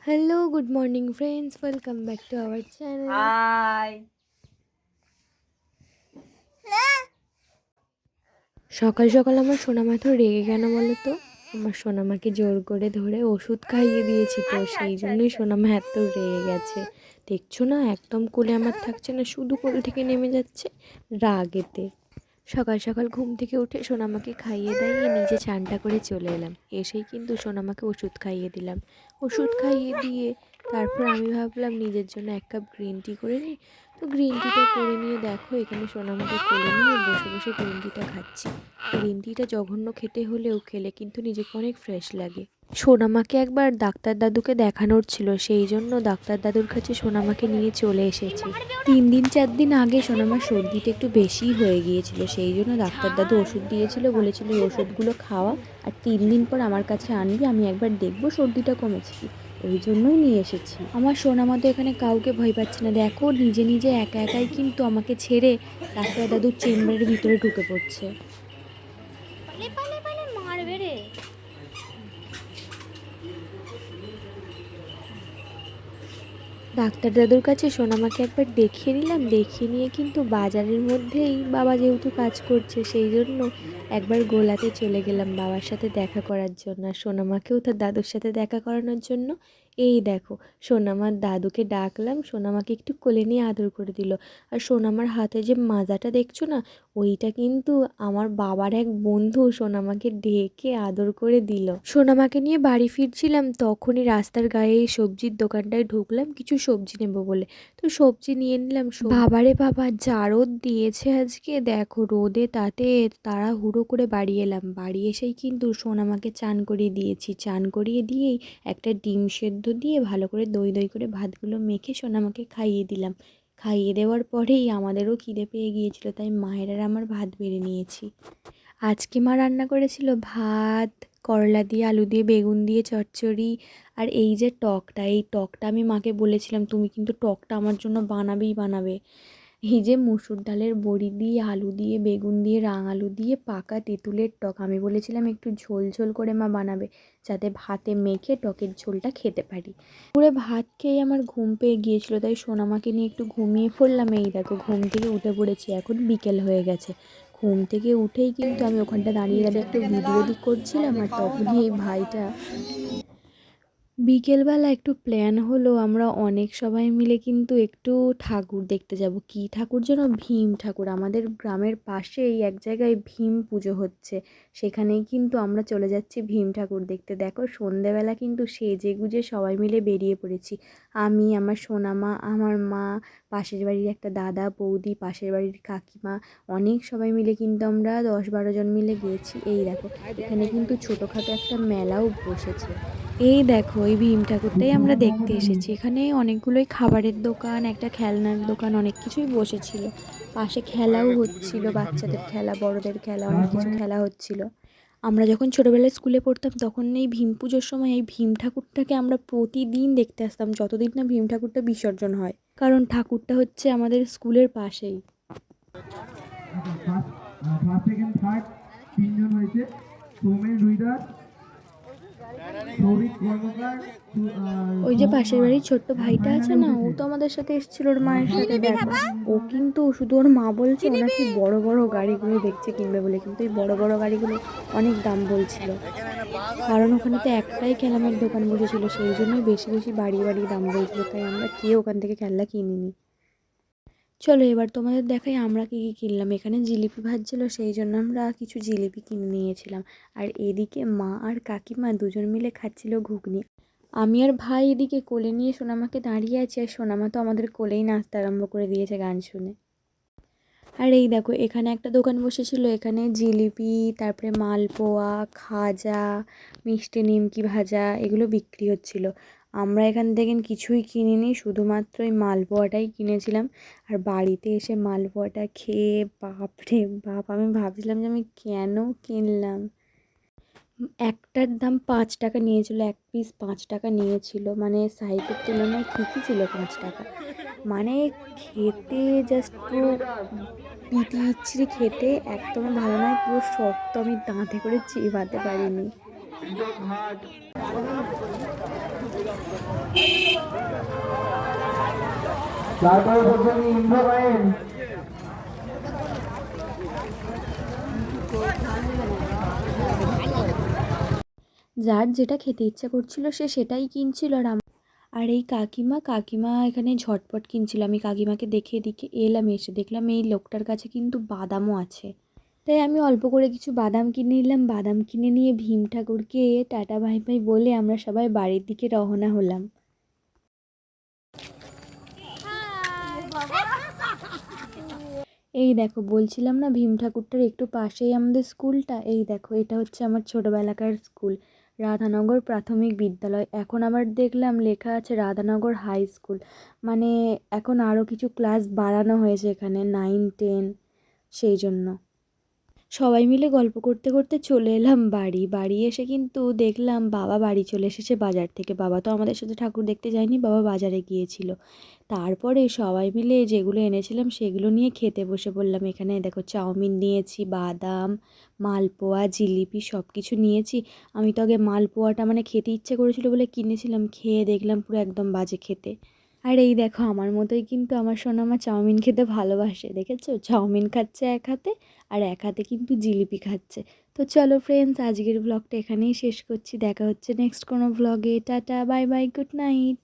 Hello, good morning friends, welcome back to our channel. Hi. সকাল সকাল আমার সোনামা তো রেগে কেন বলো তো? আমার সোনামাকে জোর করে ধরে ওষুধ খাইয়ে দিয়েছি, তো আচ্ছা সেই আচ্ছা জন্যই আচ্ছা সোনামা এত রেগে গেছে। দেখছো না, একদম কোলে আমার থাকছে না, শুধু কোল থেকে নেমে যাচ্ছে রাগেতে। সকাল সকাল ঘুম থেকে উঠে সোনামাকে খাইয়ে দাইয়ে নিজে চানটা করে চলে এলাম। এসেই কিন্তু সোনামাকে ওষুধ খাইয়ে দিলাম। ওষুধ খাইয়ে দিয়ে তারপর আমি ভাবলাম নিজের জন্য এক কাপ গ্রিন টি করে নিই। তো গ্রিন টিটা করে নিয়ে দেখো এখানে সোনামাকে কোলে নিয়ে বসে বসে গ্রিন টিটা খাচ্ছি। গ্রিন টিটা জঘন্য খেতে হলেও খেলে কিন্তু নিজেকে অনেক ফ্রেশ লাগে। সোনামাকে একবার ডাক্তার দাদুকে দেখানোর ছিল, সেই জন্য ডাক্তার দাদুর কাছে সোনামাকে নিয়ে চলে এসেছি। 3 দিন 4 দিন আগে সোনামার সর্দিটা একটু বেশিই হয়ে গিয়েছিল, সেই জন্য ডাক্তার দাদু ওষুধ দিয়েছিল, বলেছিল এই ওষুধগুলো খাওয়া আর 3 দিন পর আমার কাছে আনবি, আমি একবার দেখবো সর্দিটা কমেছে কি। ওই জন্যই নিয়ে এসেছি। আমার সোনামা তো এখানে কাউকে ভয় পাচ্ছে না, দেখো নিজে নিজে একা একাই কিন্তু আমাকে ছেড়ে ডাক্তার দাদুর চেম্বারের ভিতরে ঢুকে পড়ছে। পালে পালে পালে মারবে রে। ডাক্তার দাদুর কাছে সোনামাকে একবার দেখিয়ে নিলাম, দেখিয়ে নিয়ে কিন্তু বাজারের মধ্যেই বাবা যেহেতু কাজ করছে সেই জন্য একবার গোলাতে চলে গেলাম বাবার সাথে দেখা করার জন্য, আর সোনামাকেও তার দাদুর সাথে দেখা করানোর জন্য। এই দেখো সোনামার দাদুকে ডাকলাম, সোনামাকে একটু কোলে নিয়ে আদর করে দিল। আর সোনামার হাতে যে মাজাটা দেখছো না, ওইটা কিন্তু আমার বাবার এক বন্ধু সোনামাকে ডেকে আদর করে দিল। সোনামাকে নিয়ে বাড়ি ফিরছিলাম, তখনই রাস্তার গায়ে এই সবজির দোকানটায় ঢুকলাম কিছু সবজি নেব বলে। তো সবজি নিয়ে নিলাম। বাবারে বাবা, যা রোদ দিয়েছে আজকে, দেখো রোদে তাতে তাড়াহুড়ো করে বাড়ি এলাম। বাড়ি এসেই কিন্তু সোনামাকে চান করিয়ে দিয়েছি, চান করিয়ে দিয়েই একটা ডিম সেদ্ধ দিয়ে ভালো করে দই দই করে ভাতগুলো মেখে সোনামাকে খাইয়ে দিলাম। খাইয়ে দেওয়ার পরেই আমাদেরও খিদে পেয়ে গিয়েছিল, তাই মায়ের আর আমার ভাত বেড়ে নিয়েছি। আজকে মা রান্না করেছিল ভাত, করলা দিয়ে আলু দিয়ে বেগুন দিয়ে চচ্চড়ি, আর এই যে টকটা, এই টকটা আমি মাকে বলেছিলাম তুমি কিন্তু টকটা আমার জন্য বানাবেই বানাবে। এই যে মুসুর ডালের বড়ি দিয়ে আলু দিয়ে বেগুন দিয়ে আলু দিয়ে পাকা তেঁতুলের টক, আমি বলেছিলাম একটু ঝোল ঝোল করে মা বানাবে, যাতে ভাতে মেখে টকের ঝোলটা খেতে পারি। পুরো ভাত খেয়ে আমার ঘুম পেয়ে গিয়েছিল, তাই সোনামাকে নিয়ে একটু ঘুমিয়ে পড়লাম। এই দেখো ঘুম থেকে উঠে পড়েছি, এখন বিকেল হয়ে গেছে। ঘুম থেকে উঠেই কিন্তু আমি ওখানটা দাঁড়িয়ে দাঁড়িয়ে একটু ভিডিও করছিলাম, আর তখনই এই ভাইটা। বিকেলবেলা একটু প্ল্যান হলো, আমরা অনেক সবাই মিলে কিন্তু একটু ঠাকুর দেখতে যাব। কি ঠাকুর যেন, ভীম ঠাকুর। আমাদের গ্রামের পাশেই এক জায়গায় ভীম পুজো হচ্ছে, সেখানেই কিন্তু আমরা চলে যাচ্ছি ভীম ঠাকুর দেখতে। দেখো সন্ধেবেলা কিন্তু সেজে গুজে সবাই মিলে বেরিয়ে পড়েছি। আমি, আমার সোনামা, আমার মা, পাশের বাড়ির একটা দাদা বৌদি, পাশের বাড়ির কাকিমা, অনেক সবাই মিলে কিন্তু আমরা 10-12 জন মিলে গিয়েছি। এই দেখো এখানে কিন্তু ছোটোখাটো একটা মেলাও বসেছে। এই দেখো এই ভীম ঠাকুরটাই আমরা দেখতে এসেছি। এখানে অনেকগুলোই খাবারের দোকান, একটা খেলনার দোকান, অনেক কিছুই বসেছিল। পাশে খেলাও হচ্ছিল, বাচ্চাদের খেলা, বড়দের খেলা, অনেক কিছু খেলা হচ্ছিল। আমরা যখন ছোটোবেলায় স্কুলে পড়তাম তখন এই ভীম পুজোর সময় এই ভীম ঠাকুরটাকে আমরা প্রতিদিন দেখতে আসতাম, যতদিন না ভীম ঠাকুরটা বিসর্জন হয়, কারণ ঠাকুরটা হচ্ছে আমাদের স্কুলের পাশেই। ফার্স্ট সেকেন্ড থার্ড 3 জন হয়েছে। সৌমেন রুইদার, সৌভিক কর্মকার, ওই যে পাশের বাড়ির ছোট্ট ভাইটা আছে না, ও তো আমাদের সাথে এসেছিল ওর মায়ের সাথে। দেখো ও কিন্তু শুধু ওর মা বলছে ও নাকি বড় বড় গাড়িগুলো দেখছে কিনবে বলে, কিন্তু এই বড় বড় গাড়িগুলো অনেক দাম বলছিল, কারণ ওখানে তো একটাই খেলনার দোকান বসেছিল, সেই জন্যই বেশি বেশি বাড়িয়ে বাড়িয়ে দাম বলছিল, তাই আমরা কেউ ওখান থেকে খেলনা কিনিনি। চলো এবার তোমাদের দেখাই আমরা কী কী কিনলাম। এখানে জিলিপি ভাজছিল, সেই জন্য আমরা কিছু জিলিপি কিনে নিয়েছিলাম। আর এদিকে মা আর কাকিমা দুজন মিলে খাচ্ছিল ঘুগনি। আমি আর ভাই এদিকে কোলে নিয়ে সোনামাকে দাঁড়িয়ে আছি, আর সোনামা তো আমাদের কোলেই নাচতে আরম্ভ করে দিয়েছে গান শুনে। আর এই দেখো এখানে একটা দোকান বসেছিল, এখানে জিলিপি, তারপরে মালপোয়া, খাজা, মিষ্টি নিমকি ভাজা এগুলো বিক্রি হচ্ছিল। আমরা এখান থেকে কিছুই কিনিনি, শুধুমাত্র এই মালপোয়াটাই কিনেছিলাম। আর বাড়িতে এসে মালপোয়াটা খেয়ে বাপরে বাপ, আমি ভাবছিলাম যে আমি কেন কিনলাম। একটার দাম 5 টাকা নিয়েছিল, এক পিস 5 টাকা নিয়েছিল, মানে সাইজের তুলনায় ঠিকই ছিল 5 টাকা। মানে খেতে জাস্ট পুরো পিটি ইচ্ছিরি খেতে, একদমই ভালো নয়, পুরো শক্ত, আমি দাঁতে করে চিবাতে পারিনি। তারপরে বলছেন ইন্দ্রবায়ন। যার যেটা খেতে ইচ্ছা করছিল সে সেটাই কিনছিল, আর এই কাকিমা এখানে ঝটপট কিনছিল। আমি কাকিমাকে দেখে এদিকে এলাম, এসে দেখলাম এই লোকটার কাছে কিন্তু বাদামও আছে। তাই আমি অল্প করে কিছু বাদাম কিনে নিলাম। বাদাম কিনে নিয়ে ভীম ঠাকুরকে টাটা বাই বাই বলে আমরা সবাই বাড়ির দিকে রওনা হলাম। এই দেখো, বলছিলাম না ভীম ঠাকুরটার একটু পাশেই আমাদের স্কুলটা। এই দেখো, এটা হচ্ছে আমার ছোটোবেলাকার স্কুল, রাধানগর প্রাথমিক বিদ্যালয়। এখন আবার দেখলাম লেখা আছে রাধানগর হাই স্কুল, মানে এখন আরও কিছু ক্লাস বাড়ানো হয়েছে এখানে, 9, 10, সেই জন্য। সবাই মিলে গল্প করতে করতে চলে এলাম বাড়ি। বাড়ি এসে কিন্তু দেখলাম বাবা বাড়ি চলে এসেছে বাজার থেকে। বাবা তো আমাদের সাথে ঠাকুর দেখতে যায়নি, বাবা বাজারে গিয়েছিল। তারপরে সবাই মিলে যেগুলো এনেছিলাম সেগুলো নিয়ে খেতে বসে পড়লাম। এখানে দেখো চাউমিন নিয়েছি, বাদাম, মালপোয়া, জিলিপি সব কিছু নিয়েছি। আমি তো আগে মালপোয়াটা মানে খেতে ইচ্ছে করেছিল বলে কিনেছিলাম, খেয়ে দেখলাম পুরো একদম বাজে খেতে। আর এই দেখো, আমার মতোই কিন্তু আমার সোনামা চাউমিন খেতে ভালোবাসে, দেখেছো? চাউমিন খাচ্ছে এক হাতে আর এক হাতে কিন্তু জিলিপি খাচ্ছে। তো চলো ফ্রেন্ডস, আজকের ব্লগটা এখানেই শেষ করছি। দেখা হচ্ছে নেক্সট কোনো ব্লগে। Tata, bye bye, good night.